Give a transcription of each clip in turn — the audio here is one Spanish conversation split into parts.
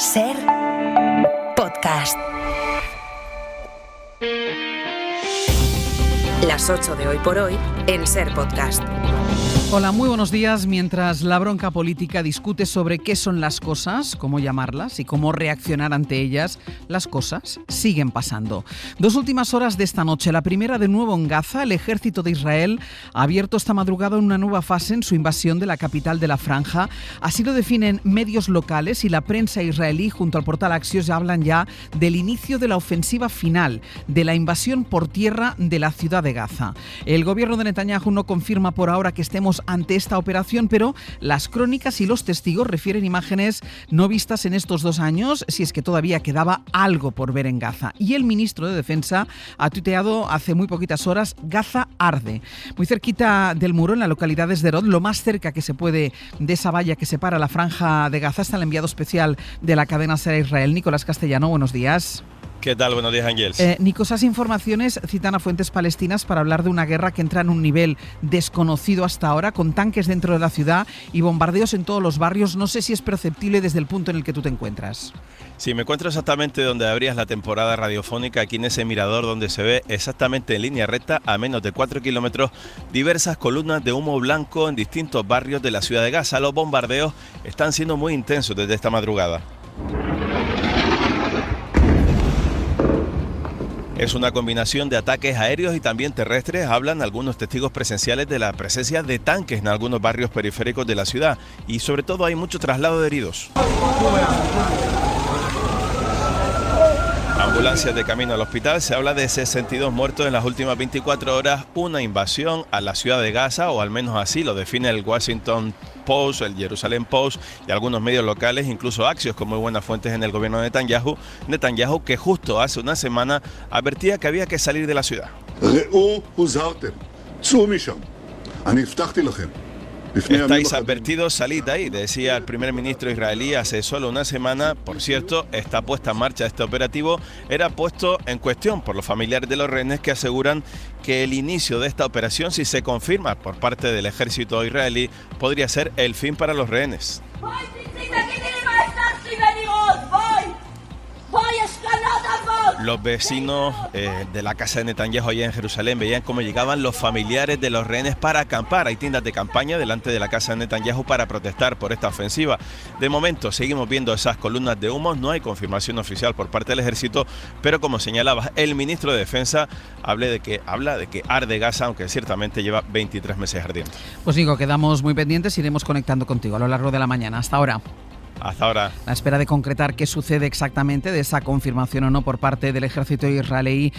Ser Podcast. Las 8 de Hoy por Hoy en Ser Podcast. Hola, muy buenos días. Mientras la bronca política discute sobre qué son las cosas, cómo llamarlas y cómo reaccionar ante ellas, las cosas siguen pasando. 2 últimas horas de esta noche. La primera de nuevo en Gaza. El ejército de Israel ha abierto esta madrugada una nueva fase en su invasión de la capital de la Franja. Así lo definen medios locales y la prensa israelí junto al portal Axios ya hablan ya del inicio de la ofensiva final, de la invasión por tierra de la ciudad de Gaza. El gobierno de Netanyahu no confirma por ahora que estemos ante esta operación, pero las crónicas y los testigos refieren imágenes no vistas en estos 2 años, si es que todavía quedaba algo por ver en Gaza. Y el ministro de Defensa ha tuiteado hace muy poquitas horas: Gaza arde. Muy cerquita del muro, en la localidad de Sderot, lo más cerca que se puede de esa valla que separa la Franja de Gaza, está el enviado especial de la cadena SER Israel, Nicolás Castellano. Buenos días. ¿Qué tal? Buenos días, Ángels. Nico, esas informaciones citan a fuentes palestinas para hablar de una guerra que entra en un nivel desconocido hasta ahora, con tanques dentro de la ciudad y bombardeos en todos los barrios. No sé si es perceptible desde el punto en el que tú te encuentras. Sí, me encuentro exactamente donde abrías la temporada radiofónica, aquí en ese mirador donde se ve exactamente en línea recta, a menos de 4 kilómetros, diversas columnas de humo blanco en distintos barrios de la ciudad de Gaza. Los bombardeos están siendo muy intensos desde esta madrugada. Es una combinación de ataques aéreos y también terrestres. Hablan algunos testigos presenciales de la presencia de tanques en algunos barrios periféricos de la ciudad y sobre todo hay mucho traslado de heridos. Ambulancias de camino al hospital. Se habla de 62 muertos en las últimas 24 horas. Una invasión a la ciudad de Gaza, o al menos así lo define el Washington Post, el Jerusalem Post y algunos medios locales, incluso Axios, con muy buenas fuentes en el gobierno de Netanyahu, que justo hace una semana advertía que había que salir de la ciudad. Estáis advertidos, salid de ahí, decía el primer ministro israelí hace solo una semana. Por cierto, esta puesta en marcha de este operativo era puesto en cuestión por los familiares de los rehenes, que aseguran que el inicio de esta operación, si se confirma por parte del ejército israelí, podría ser el fin para los rehenes. Los vecinos de la casa de Netanyahu allá en Jerusalén veían cómo llegaban los familiares de los rehenes para acampar. Hay tiendas de campaña delante de la casa de Netanyahu para protestar por esta ofensiva. De momento seguimos viendo esas columnas de humo, no hay confirmación oficial por parte del ejército, pero como señalaba el ministro de Defensa, habla de que arde Gaza, aunque ciertamente lleva 23 meses ardiendo. Pues digo, quedamos muy pendientes, iremos conectando contigo a lo largo de la mañana. Hasta ahora. Hasta ahora. La espera de concretar qué sucede exactamente, de esa confirmación o no por parte del ejército israelí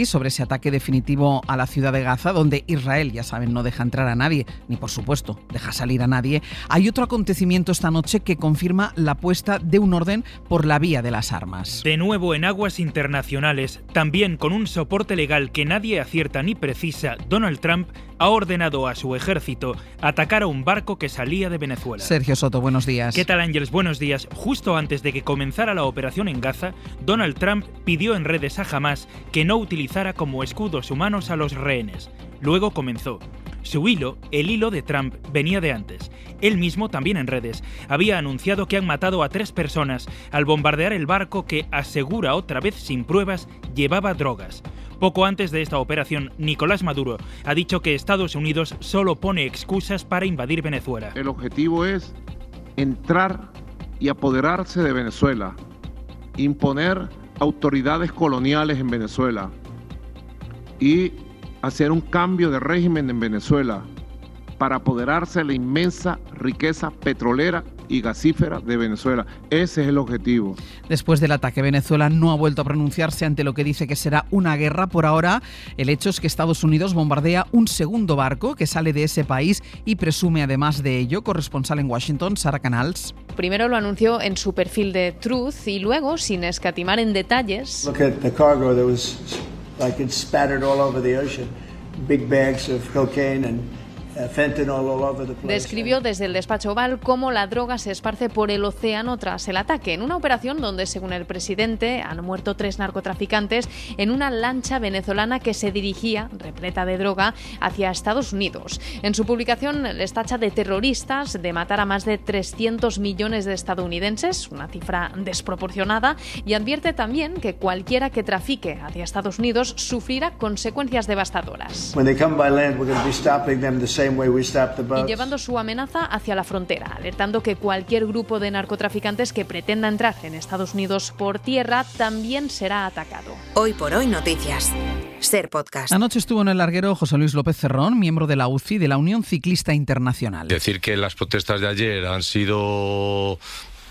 sobre ese ataque definitivo a la ciudad de Gaza, donde Israel, ya saben, no deja entrar a nadie, ni por supuesto deja salir a nadie. Hay otro acontecimiento esta noche que confirma la puesta de un orden por la vía de las armas. De nuevo en aguas internacionales, también con un soporte legal que nadie acierta ni precisa, Donald Trump ha ordenado a su ejército atacar a un barco que salía de Venezuela. Sergio Soto, buenos días. ¿Qué tal, Ángels? Buenos días. Justo antes de que comenzara la operación en Gaza, Donald Trump pidió en redes a Hamás que no utilizara como escudos humanos a los rehenes. Luego comenzó. Su hilo, el hilo de Trump, venía de antes. Él mismo, también en redes, había anunciado que han matado a 3 personas al bombardear el barco que, asegura otra vez sin pruebas, llevaba drogas. Poco antes de esta operación, Nicolás Maduro ha dicho que Estados Unidos solo pone excusas para invadir Venezuela. El objetivo es entrar y apoderarse de Venezuela, imponer autoridades coloniales en Venezuela y hacer un cambio de régimen en Venezuela para apoderarse de la inmensa riqueza petrolera y gasífera de Venezuela. Ese es el objetivo. Después del ataque, Venezuela no ha vuelto a pronunciarse ante lo que dice que será una guerra. Por ahora, el hecho es que Estados Unidos bombardea un segundo barco que sale de ese país y presume además de ello. Corresponsal en Washington, Sara Canals. Primero lo anunció en su perfil de Truth y luego, sin escatimar en detalles, Look at the cargo that was like it spattered all over the ocean. Big bags of cocaine and Describió desde el despacho Oval cómo la droga se esparce por el océano tras el ataque, en una operación donde, según el presidente, han muerto 3 narcotraficantes en una lancha venezolana que se dirigía, repleta de droga, hacia Estados Unidos. En su publicación les tacha de terroristas, de matar a más de 300 millones de estadounidenses, una cifra desproporcionada, y advierte también que cualquiera que trafique hacia Estados Unidos sufrirá consecuencias devastadoras. Y llevando su amenaza hacia la frontera, alertando que cualquier grupo de narcotraficantes que pretenda entrar en Estados Unidos por tierra también será atacado. Hoy por hoy noticias. Ser Podcast. Anoche estuvo en el larguero José Luis López Cerrón, miembro de la UCI, de la Unión Ciclista Internacional. Decir que las protestas de ayer han sido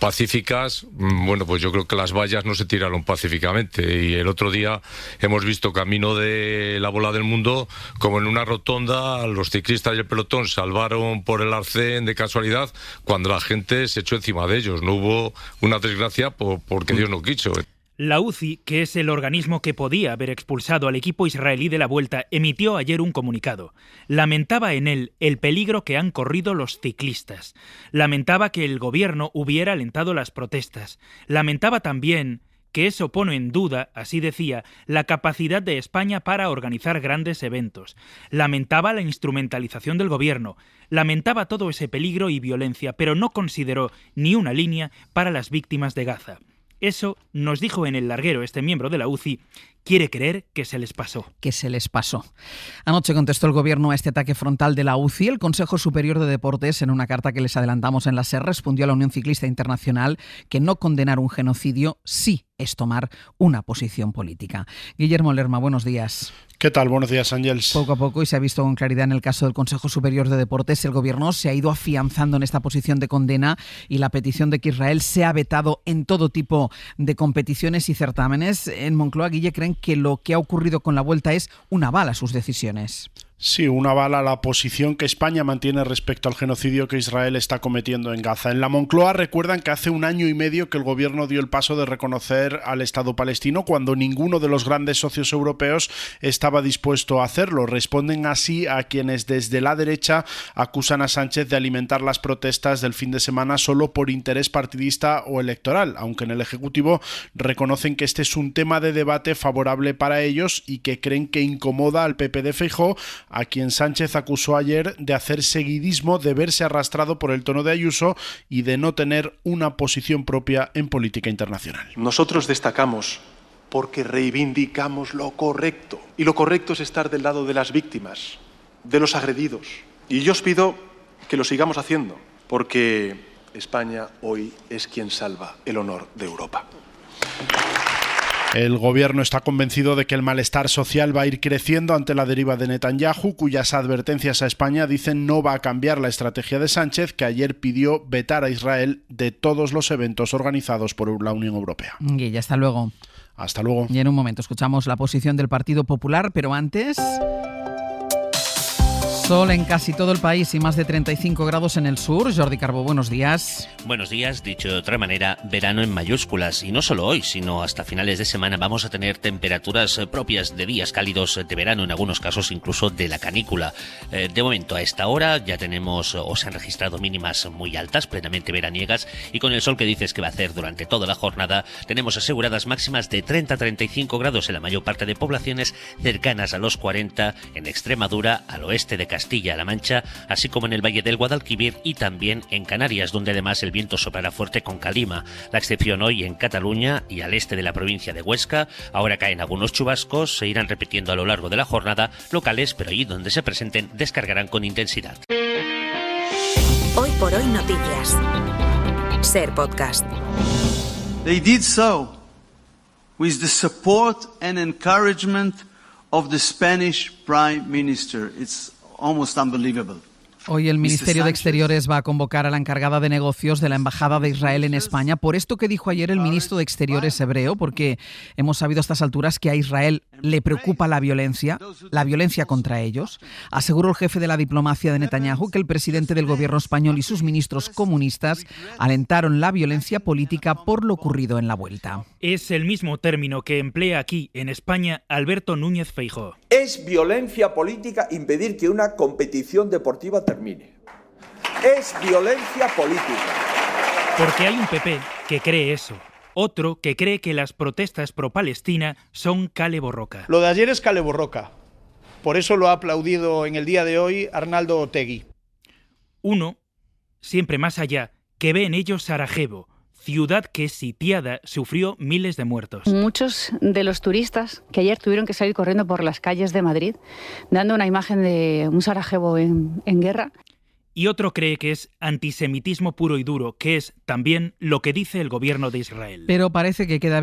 pacíficas, bueno, pues yo creo que las vallas no se tiraron pacíficamente, y el otro día hemos visto camino de la bola del mundo como en una rotonda los ciclistas y el pelotón salvaron por el arcén de casualidad cuando la gente se echó encima de ellos. No hubo una desgracia porque Dios no quiso. La UCI, que es el organismo que podía haber expulsado al equipo israelí de la Vuelta, emitió ayer un comunicado. Lamentaba en él el peligro que han corrido los ciclistas. Lamentaba que el gobierno hubiera alentado las protestas. Lamentaba también que eso pone en duda, así decía, la capacidad de España para organizar grandes eventos. Lamentaba la instrumentalización del gobierno. Lamentaba todo ese peligro y violencia, pero no consideró ni una línea para las víctimas de Gaza. Eso nos dijo en el larguero este miembro de la UCI. Quiere creer que se les pasó. Que se les pasó. Anoche contestó el gobierno a este ataque frontal de la UCI. El Consejo Superior de Deportes, en una carta que les adelantamos en la SER, respondió a la Unión Ciclista Internacional que no condenar un genocidio sí es tomar una posición política. Guillermo Lerma, buenos días. ¿Qué tal? Buenos días, Ángels. Poco a poco, y se ha visto con claridad en el caso del Consejo Superior de Deportes, el gobierno se ha ido afianzando en esta posición de condena y la petición de que Israel sea vetado en todo tipo de competiciones y certámenes. En Moncloa, Guille, creen que lo que ha ocurrido con la Vuelta es un aval a sus decisiones. Sí, un aval a la posición que España mantiene respecto al genocidio que Israel está cometiendo en Gaza. En la Moncloa recuerdan que hace 1 año y medio que el gobierno dio el paso de reconocer al Estado palestino cuando ninguno de los grandes socios europeos estaba dispuesto a hacerlo. Responden así a quienes desde la derecha acusan a Sánchez de alimentar las protestas del fin de semana solo por interés partidista o electoral, aunque en el Ejecutivo reconocen que este es un tema de debate favorable para ellos y que creen que incomoda al PP de Feijóo, a quien Sánchez acusó ayer de hacer seguidismo, de verse arrastrado por el tono de Ayuso y de no tener una posición propia en política internacional. Nosotros destacamos porque reivindicamos lo correcto. Y lo correcto es estar del lado de las víctimas, de los agredidos. Y yo os pido que lo sigamos haciendo, porque España hoy es quien salva el honor de Europa. El gobierno está convencido de que el malestar social va a ir creciendo ante la deriva de Netanyahu, cuyas advertencias a España dicen no va a cambiar la estrategia de Sánchez, que ayer pidió vetar a Israel de todos los eventos organizados por la Unión Europea. Y ya hasta luego. Hasta luego. Y en un momento escuchamos la posición del Partido Popular, pero antes... Sol en casi todo el país y más de 35 grados en el sur. Jordi Carbó, buenos días. Buenos días, dicho de otra manera, verano en mayúsculas. Y no solo hoy, sino hasta finales de semana vamos a tener temperaturas propias de días cálidos de verano, en algunos casos incluso de la canícula. De momento, a esta hora ya tenemos o se han registrado mínimas muy altas, plenamente veraniegas, y con el sol que dices que va a hacer durante toda la jornada, tenemos aseguradas máximas de 30-35 grados en la mayor parte de poblaciones, cercanas a los 40 en Extremadura, al oeste de Castilla-La Mancha, así como en el Valle del Guadalquivir y también en Canarias, donde además el viento soplará fuerte con calima. La excepción hoy en Cataluña y al este de la provincia de Huesca. Ahora caen algunos chubascos, se irán repitiendo a lo largo de la jornada, locales, pero allí donde se presenten descargarán con intensidad. Hoy por hoy noticias. Ser Podcast. They did so with the support and encouragement of the Spanish Prime Minister. It's almost unbelievable. Hoy el Ministerio de Exteriores va a convocar a la encargada de negocios de la Embajada de Israel en España por esto que dijo ayer el ministro de Exteriores hebreo, porque hemos sabido a estas alturas que a Israel le preocupa la violencia contra ellos. Aseguró el jefe de la diplomacia de Netanyahu que el presidente del gobierno español y sus ministros comunistas alentaron la violencia política por lo ocurrido en la Vuelta. Es el mismo término que emplea aquí, en España, Alberto Núñez Feijóo. Es violencia política impedir que una competición deportiva termine. Es violencia política. Porque hay un PP que cree eso. Otro que cree que las protestas pro-Palestina son cale borroca. Lo de ayer es cale borroca. Por eso lo ha aplaudido en el día de hoy Arnaldo Otegi. Uno, siempre más allá, que ve en ellos Sarajevo, ciudad que sitiada sufrió miles de muertos. Muchos de los turistas que ayer tuvieron que salir corriendo por las calles de Madrid, dando una imagen de un Sarajevo en guerra. Y otro cree que es antisemitismo puro y duro, que es también lo que dice el gobierno de Israel. Pero parece que queda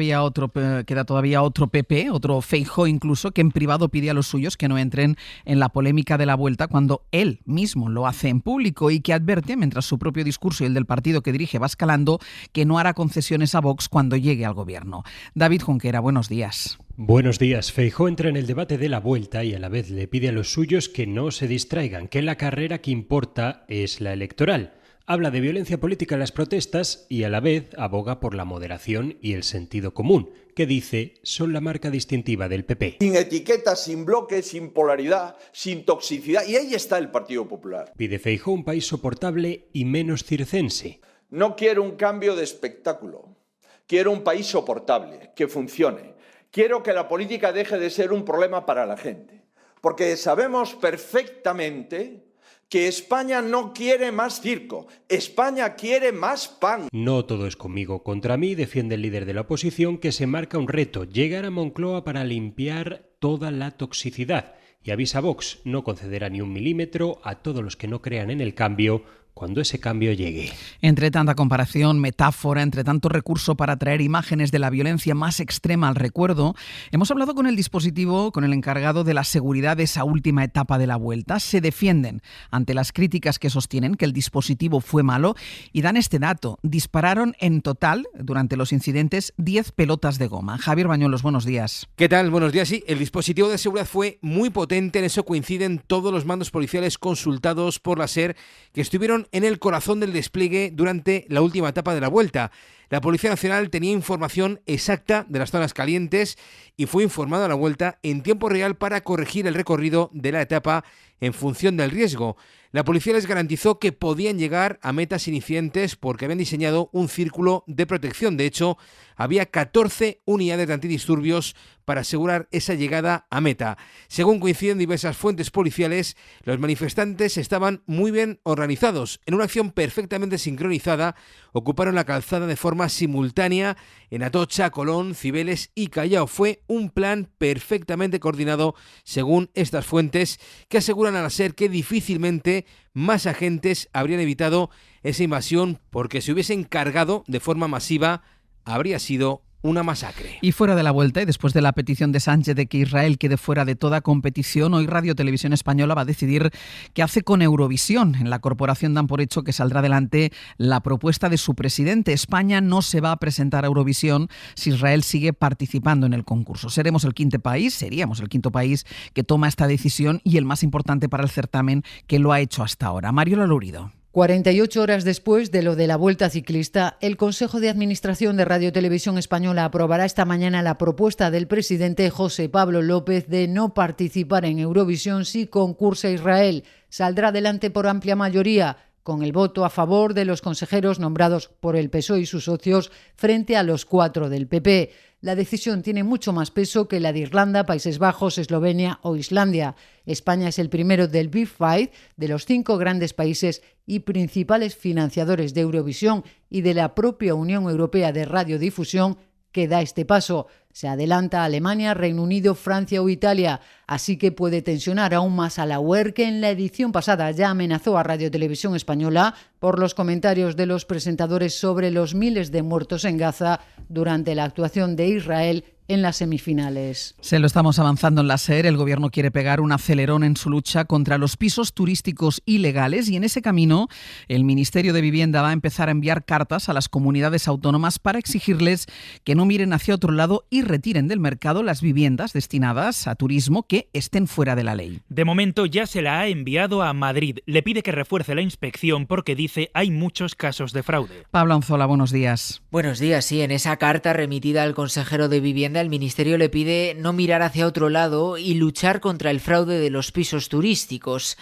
todavía otro PP, otro Feijóo incluso, que en privado pide a los suyos que no entren en la polémica de la vuelta cuando él mismo lo hace en público y que advierte, mientras su propio discurso y el del partido que dirige va escalando, que no hará concesiones a Vox cuando llegue al gobierno. David Junquera, buenos días. Buenos días. Feijóo entra en el debate de la vuelta y a la vez le pide a los suyos que no se distraigan, que la carrera que importa es la electoral. Habla de violencia política en las protestas y a la vez aboga por la moderación y el sentido común, que dice son la marca distintiva del PP. Sin etiquetas, sin bloques, sin polaridad, sin toxicidad. Y ahí está el Partido Popular. Pide Feijóo un país soportable y menos circense. No quiero un cambio de espectáculo. Quiero un país soportable, que funcione. Quiero que la política deje de ser un problema para la gente, porque sabemos perfectamente que España no quiere más circo, España quiere más pan. No todo es conmigo contra mí, defiende el líder de la oposición, que se marca un reto, llegar a Moncloa para limpiar toda la toxicidad. Y avisa a Vox, no concederá ni un milímetro a todos los que no crean en el cambio cuando ese cambio llegue. Entre tanta comparación, metáfora, entre tanto recurso para traer imágenes de la violencia más extrema al recuerdo, hemos hablado con el dispositivo, con el encargado de la seguridad de esa última etapa de la vuelta. Se defienden ante las críticas que sostienen que el dispositivo fue malo y dan este dato. Dispararon en total, durante los incidentes, 10 pelotas de goma. Javier Bañuelos, buenos días. ¿Qué tal? Buenos días. Sí, el dispositivo de seguridad fue muy potente, en eso coinciden todos los mandos policiales consultados por la SER, que estuvieron en el corazón del despliegue durante la última etapa de la vuelta. La Policía Nacional tenía información exacta de las zonas calientes y fue informada a la vuelta en tiempo real para corregir el recorrido de la etapa en función del riesgo. La policía les garantizó que podían llegar a metas sin incidentes porque habían diseñado un círculo de protección. De hecho, había 14 unidades de antidisturbios para asegurar esa llegada a meta. Según coinciden diversas fuentes policiales, los manifestantes estaban muy bien organizados. En una acción perfectamente sincronizada, ocuparon la calzada de forma simultánea en Atocha, Colón, Cibeles y Callao. Fue un plan perfectamente coordinado, según estas fuentes, que aseguran a la SER que difícilmente más agentes habrían evitado esa invasión, porque si hubiesen cargado de forma masiva habría sido una masacre. Y fuera de la vuelta, y después de la petición de Sánchez de que Israel quede fuera de toda competición, hoy Radio Televisión Española va a decidir qué hace con Eurovisión. En la corporación dan por hecho que saldrá adelante la propuesta de su presidente. España no se va a presentar a Eurovisión si Israel sigue participando en el concurso. Seríamos el quinto país que toma esta decisión y el más importante para el certamen que lo ha hecho hasta ahora. Mariola Lurido. 48 horas después de lo de la Vuelta Ciclista, el Consejo de Administración de Radio Televisión Española aprobará esta mañana la propuesta del presidente José Pablo López de no participar en Eurovisión si concursa Israel. Saldrá adelante por amplia mayoría, con el voto a favor de los consejeros nombrados por el PSOE y sus socios frente a los 4 del PP. La decisión tiene mucho más peso que la de Irlanda, Países Bajos, Eslovenia o Islandia. España es el primero del Big Five, de los 5 grandes países y principales financiadores de Eurovisión y de la propia Unión Europea de Radiodifusión, que da este paso. Se adelanta Alemania, Reino Unido, Francia o Italia, así que puede tensionar aún más a la UER, que en la edición pasada ya amenazó a Radio Televisión Española por los comentarios de los presentadores sobre los miles de muertos en Gaza durante la actuación de Israel en las semifinales. Se lo estamos avanzando en la SER. El Gobierno quiere pegar un acelerón en su lucha contra los pisos turísticos ilegales y en ese camino el Ministerio de Vivienda va a empezar a enviar cartas a las comunidades autónomas para exigirles que no miren hacia otro lado y retiren del mercado las viviendas destinadas a turismo que estén fuera de la ley. De momento ya se la ha enviado a Madrid. Le pide que refuerce la inspección porque dice hay muchos casos de fraude. Pablo Anzola, buenos días. Buenos días, sí. En esa carta remitida al consejero de Vivienda, el Ministerio le pide no mirar hacia otro lado y luchar contra el fraude de los pisos turísticos.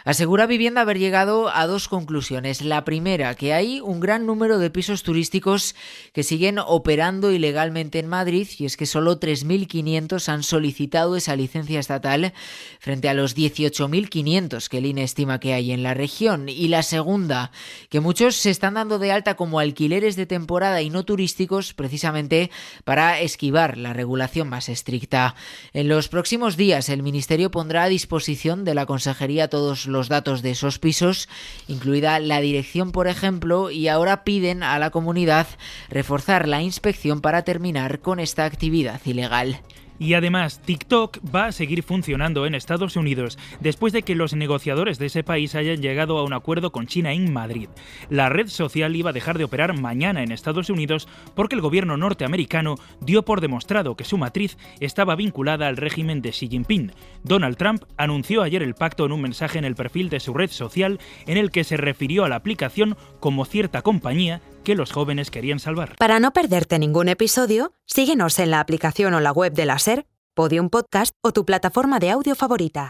Asegura Vivienda haber llegado a dos conclusiones. La primera, que hay un gran número de pisos turísticos que siguen operando ilegalmente en Madrid, y es que solo 3.500 han solicitado esa licencia estatal frente a los 18.500 que el INE estima que hay en la región. Y la segunda, que muchos se están dando de alta como alquileres de temporada y no turísticos precisamente para esquivar la regulación más estricta. En los próximos días el Ministerio pondrá a disposición de la Consejería todos los datos de esos pisos, incluida la dirección, por ejemplo, y ahora piden a la comunidad reforzar la inspección para terminar con esta actividad ilegal. Y además, TikTok va a seguir funcionando en Estados Unidos después de que los negociadores de ese país hayan llegado a un acuerdo con China en Madrid. La red social iba a dejar de operar mañana en Estados Unidos porque el gobierno norteamericano dio por demostrado que su matriz estaba vinculada al régimen de Xi Jinping. Donald Trump anunció ayer el pacto en un mensaje en el perfil de su red social en el que se refirió a la aplicación como cierta compañía que los jóvenes querían salvar. Para no perderte ningún episodio, síguenos en la aplicación o la web de la SER, Podium Podcast o tu plataforma de audio favorita.